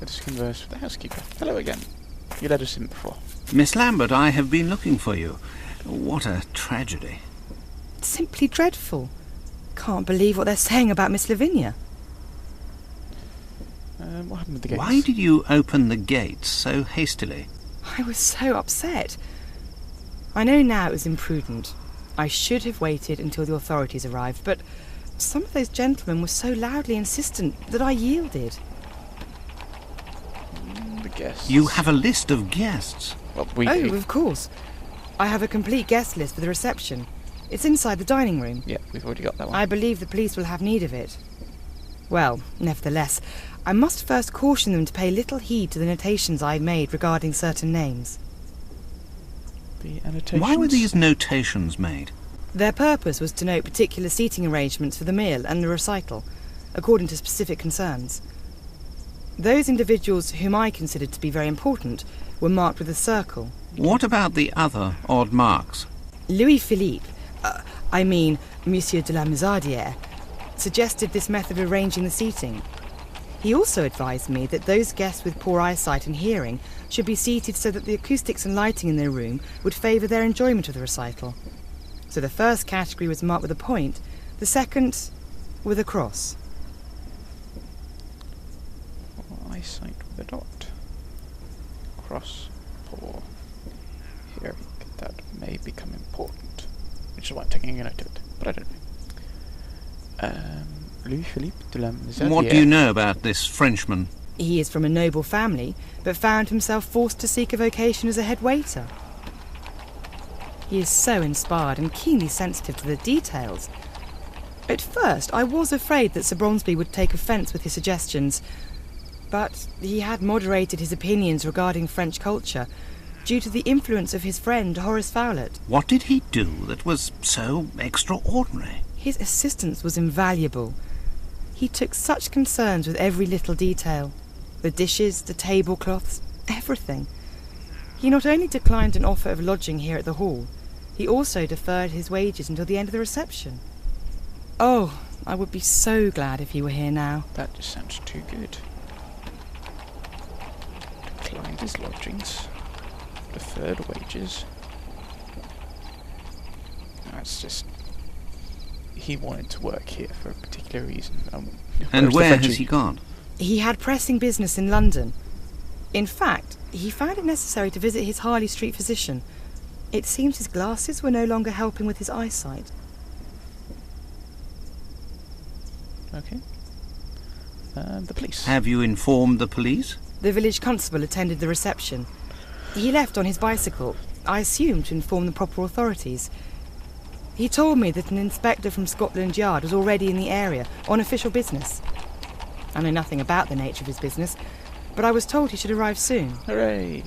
Let us converse with the housekeeper. Hello again. You let us in before. Miss Lambert, I have been looking for you. What a tragedy. Simply dreadful. Can't believe what they're saying about Miss Lavinia. What happened with the gates? Why did you open the gates so hastily? I was so upset. I know now it was imprudent. I should have waited until the authorities arrived, but some of those gentlemen were so loudly insistent that I yielded. The guests. You have a list of guests. Well, we do. Of course. I have a complete guest list for the reception. It's inside the dining room. Yeah, we've already got that one. I believe the police will have need of it. Well, nevertheless, I must first caution them to pay little heed to the notations I made regarding certain names. The annotations? Why were these notations made? Their purpose was to note particular seating arrangements for the meal and the recital, according to specific concerns. Those individuals whom I considered to be very important were marked with a circle. What about the other odd marks? Louis-Philippe, Monsieur de la Musardière, suggested this method of arranging the seating. He also advised me that those guests with poor eyesight and hearing should be seated so that the acoustics and lighting in their room would favour their enjoyment of the recital. So the first category was marked with a point, the second with a cross. Eyesight with a dot. Cross, poor hearing. That may become important. Which is why I'm taking a note of it, but I don't know. Louis-Philippe de la Musardière. What do you know about this Frenchman? He is from a noble family, but found himself forced to seek a vocation as a head waiter. He is so inspired and keenly sensitive to the details. At first, I was afraid that Sir Bromsby would take offence with his suggestions, but he had moderated his opinions regarding French culture due to the influence of his friend Horace Fowlett. What did he do that was so extraordinary? His assistance was invaluable. He took such concerns with every little detail. The dishes, the tablecloths, everything. He not only declined an offer of lodging here at the Hall, he also deferred his wages until the end of the reception. Oh, I would be so glad if he were here now. That just sounds too good. Declined his lodgings. Deferred wages. That's just... He wanted to work here for a particular reason. And where has he gone? He had pressing business in London. In fact, he found it necessary to visit his Harley Street physician. It seems his glasses were no longer helping with his eyesight. Okay. The police. Have you informed the police? The village constable attended the reception. He left on his bicycle, I assume to inform the proper authorities. He told me that an inspector from Scotland Yard was already in the area on official business. I know nothing about the nature of his business, but I was told he should arrive soon. Hooray!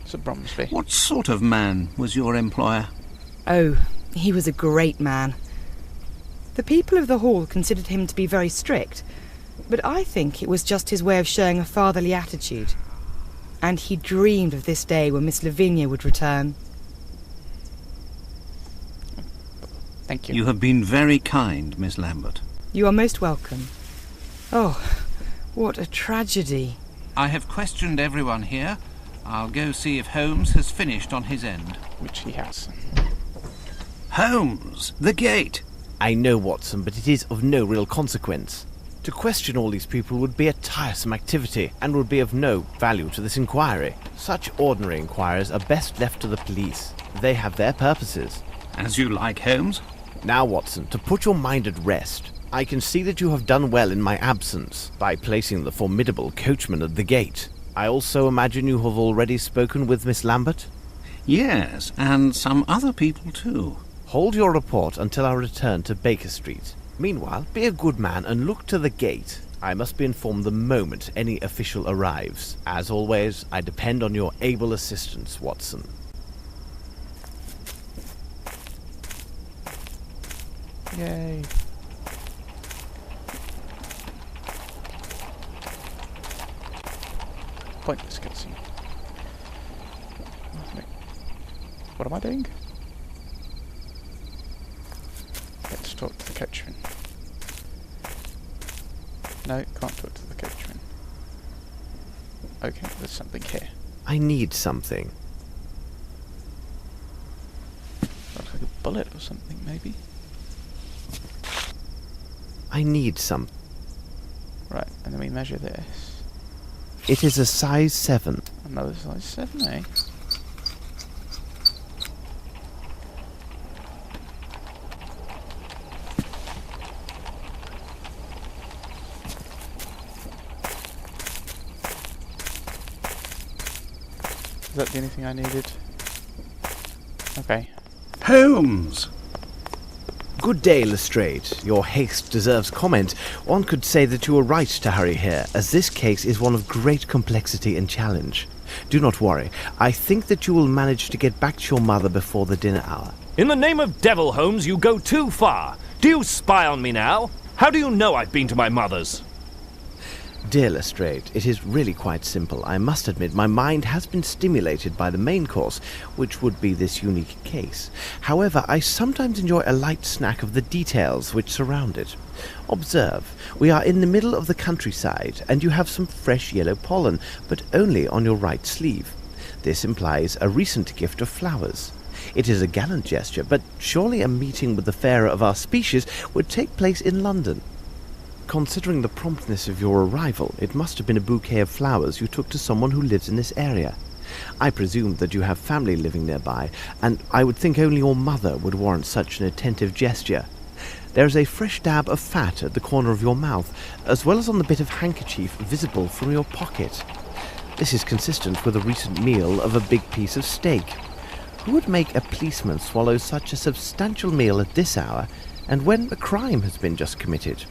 Sir Bromsby. What sort of man was your employer? Oh, he was a great man. The people of the Hall considered him to be very strict, but I think it was just his way of showing a fatherly attitude. And he dreamed of this day when Miss Lavinia would return. Thank you. You have been very kind, Miss Lambert. You are most welcome. Oh, what a tragedy. I have questioned everyone here. I'll go see if Holmes has finished on his end. Which he has. Holmes! The gate! I know, Watson, but it is of no real consequence. To question all these people would be a tiresome activity and would be of no value to this inquiry. Such ordinary inquiries are best left to the police. They have their purposes. As you like, Holmes. Now, Watson, to put your mind at rest, I can see that you have done well in my absence by placing the formidable coachman at the gate. I also imagine you have already spoken with Miss Lambert? Yes, and some other people too. Hold your report until our return to Baker Street. Meanwhile, be a good man and look to the gate. I must be informed the moment any official arrives. As always, I depend on your able assistance, Watson. Yay. Pointless cutscene. What am I doing? Let's talk to the coachman. No, can't talk to the coachman. Okay, there's something here. I need something. Looks like a bullet or something, maybe. I need some. Right, and then we measure this. It is a size 7. Another size 7, eh? Is that the only thing I needed? Okay. Holmes! Good day, Lestrade. Your haste deserves comment. One could say that you were right to hurry here, as this case is one of great complexity and challenge. Do not worry. I think that you will manage to get back to your mother before the dinner hour. In the name of Devil, Holmes, you go too far. Do you spy on me now? How do you know I've been to my mother's? Dear Lestrade, it is really quite simple. I must admit my mind has been stimulated by the main course, which would be this unique case. However, I sometimes enjoy a light snack of the details which surround it. Observe, we are in the middle of the countryside, and you have some fresh yellow pollen, but only on your right sleeve. This implies a recent gift of flowers. It is a gallant gesture, but surely a meeting with the fairer of our species would take place in London. Considering the promptness of your arrival, it must have been a bouquet of flowers you took to someone who lives in this area. I presume that you have family living nearby, and I would think only your mother would warrant such an attentive gesture. There is a fresh dab of fat at the corner of your mouth, as well as on the bit of handkerchief visible from your pocket. This is consistent with a recent meal of a big piece of steak. Who would make a policeman swallow such a substantial meal at this hour, and when a crime has been just committed?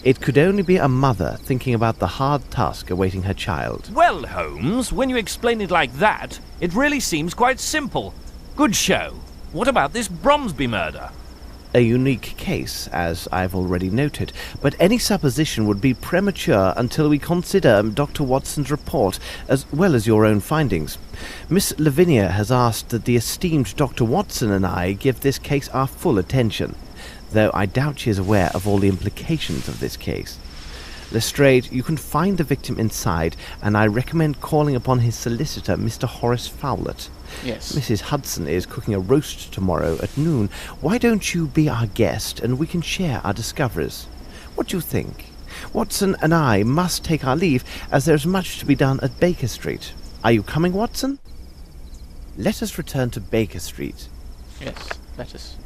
It could only be a mother thinking about the hard task awaiting her child. Well, Holmes, when you explain it like that, it really seems quite simple. Good show. What about this Bromsby murder? A unique case, as I've already noted, but any supposition would be premature until we consider Dr. Watson's report, as well as your own findings. Miss Lavinia has asked that the esteemed Dr. Watson and I give this case our full attention, though I doubt she is aware of all the implications of this case. Lestrade, you can find the victim inside, and I recommend calling upon his solicitor, Mr. Horace Fowlett. Yes. Mrs. Hudson is cooking a roast tomorrow at noon. Why don't you be our guest, and we can share our discoveries? What do you think? Watson and I must take our leave, as there's much to be done at Baker Street. Are you coming, Watson? Let us return to Baker Street. Yes, let us.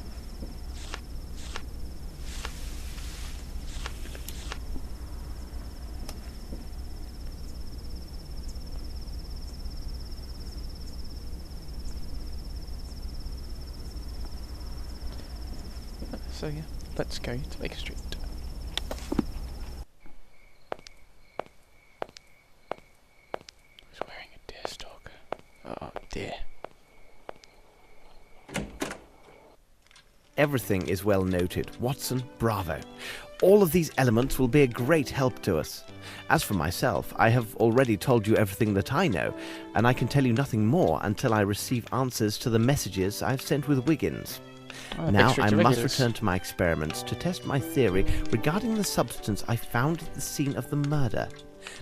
So yeah, let's go to Baker Street. He's wearing a deer stalker. Oh dear. Everything is well noted. Watson, bravo. All of these elements will be a great help to us. As for myself, I have already told you everything that I know, and I can tell you nothing more until I receive answers to the messages I've sent with Wiggins. Now I must return to my experiments to test my theory regarding the substance I found at the scene of the murder.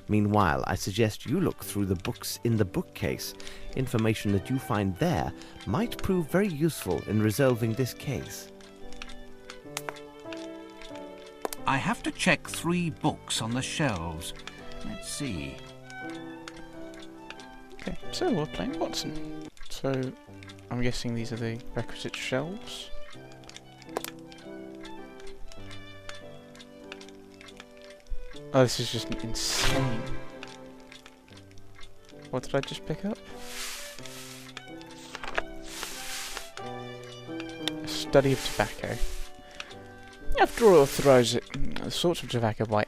Meanwhile, I suggest you look through the books in the bookcase. Information that you find there might prove very useful in resolving this case. I have to check 3 books on the shelves. Let's see. Okay, so we're playing Watson. So I'm guessing these are the requisite shelves. Oh, this is just insane. What did I just pick up? A study of tobacco. After authorise the sorts of tobacco by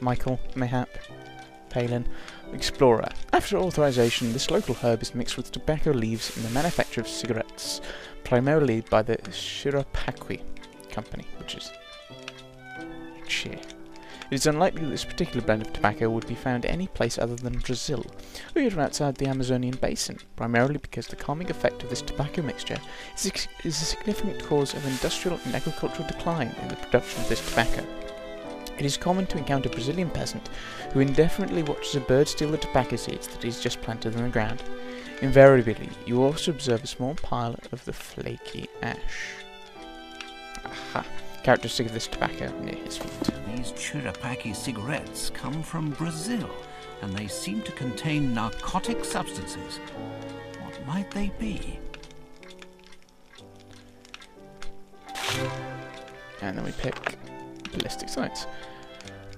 Michael Mayhap Palin, explorer. After authorization, this local herb is mixed with tobacco leaves in the manufacture of cigarettes, primarily by the Shiropaki company, which is cheer. It is unlikely that this particular blend of tobacco would be found any place other than Brazil, or even outside the Amazonian basin, primarily because the calming effect of this tobacco mixture is a significant cause of industrial and agricultural decline in the production of this tobacco. It is common to encounter a Brazilian peasant who indefinitely watches a bird steal the tobacco seeds that he's just planted in the ground. Invariably, you also observe a small pile of the flaky ash. Aha. Characteristic of this tobacco near his feet. These Chirapaki cigarettes come from Brazil, and they seem to contain narcotic substances. What might they be? And then we pick ballistic science.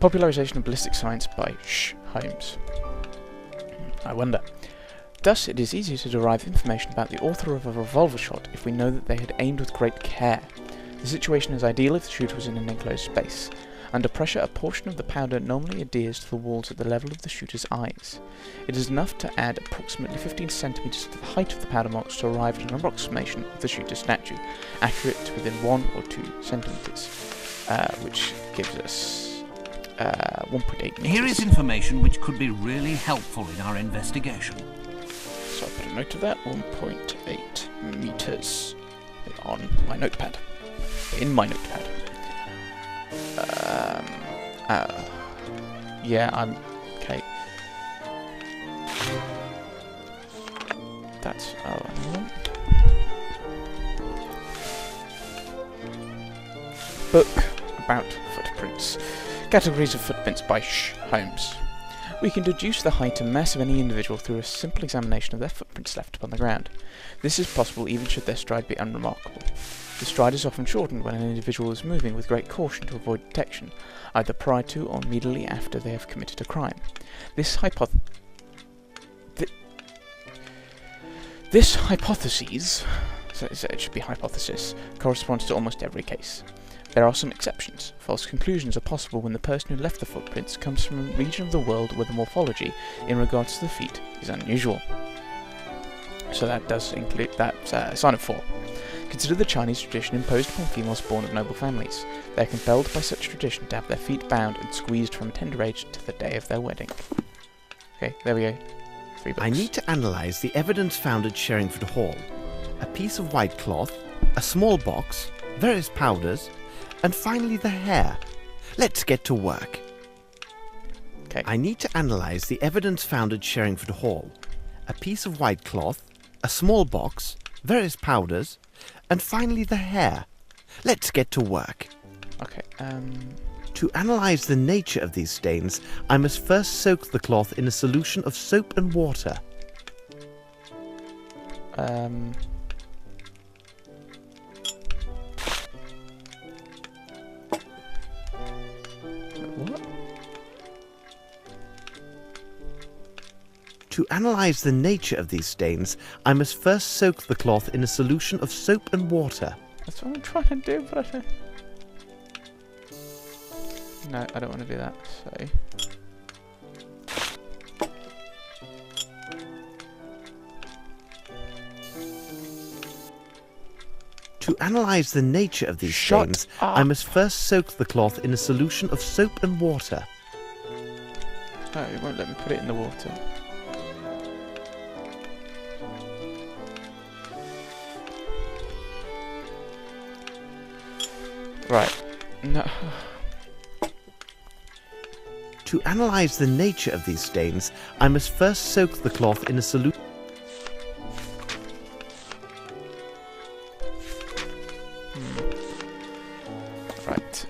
Popularization of ballistic science by Holmes. I wonder. Thus, it is easy to derive information about the author of a revolver shot if we know that they had aimed with great care. The situation is ideal if the shooter was in an enclosed space. Under pressure, a portion of the powder normally adheres to the walls at the level of the shooter's eyes. It is enough to add approximately 15 centimeters to the height of the powder marks to arrive at an approximation of the shooter's stature, accurate to within 1 or 2 centimeters, which gives us 1.8 meters. Here is information which could be really helpful in our investigation. So I put a note of that, 1.8 meters on my notepad. In my notepad. Yeah, I'm... okay. That's all I want. Book about footprints. Categories of footprints by Holmes. We can deduce the height and mass of any individual through a simple examination of their footprints left upon the ground. This is possible even should their stride be unremarkable. The stride is often shortened when an individual is moving with great caution to avoid detection, either prior to or immediately after they have committed a crime. This hypothesis, so it should be hypothesis, corresponds to almost every case. There are some exceptions. False conclusions are possible when the person who left the footprints comes from a region of the world where the morphology in regards to the feet is unusual. So that does include that sign of 4. Consider the Chinese tradition imposed upon females born of noble families. They are compelled by such tradition to have their feet bound and squeezed from a tender age to the day of their wedding. Okay, there we go. 3 books. I need to analyse the evidence found at Sherringford Hall. A piece of white cloth, a small box, various powders, and finally the hair. Let's get to work. Okay. I need to analyse the evidence found at Sherringford Hall. A piece of white cloth, a small box, various powders, and finally the hair. Let's get to work. Okay, To analyse the nature of these stains, I must first soak the cloth in a solution of soap and water. What? To analyse the nature of these stains, I must first soak the cloth in a solution of soap and water. That's what I'm trying to do, but I don't... No, I don't want to do that, so... To analyse the nature of these Shut stains, up. I must first soak the cloth in a solution of soap and water. No, it won't let me put it in the water. Right. No. To analyse the nature of these stains, I must first soak the cloth in a solution. Right.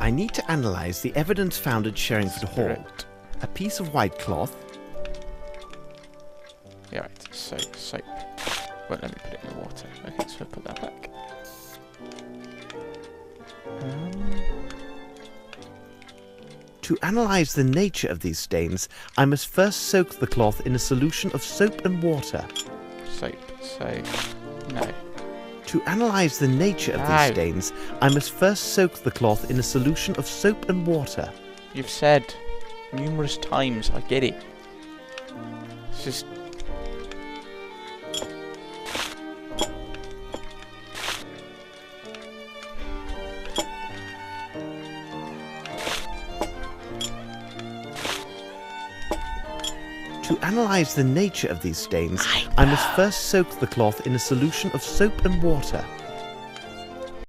I need to analyse the evidence found at Sherringford Hall. Correct. A piece of white cloth, Yeah, right. So, soap. Won't let me put it in the water. Okay, so I'll put that back. To analyse the nature of these stains, I must first soak the cloth in a solution of soap and water. Soap. So, no. To analyse the nature of No. these stains, I must first soak the cloth in a solution of soap and water. You've said numerous times. I get it. It's just... To analyze the nature of these stains, I must first soak the cloth in a solution of soap and water.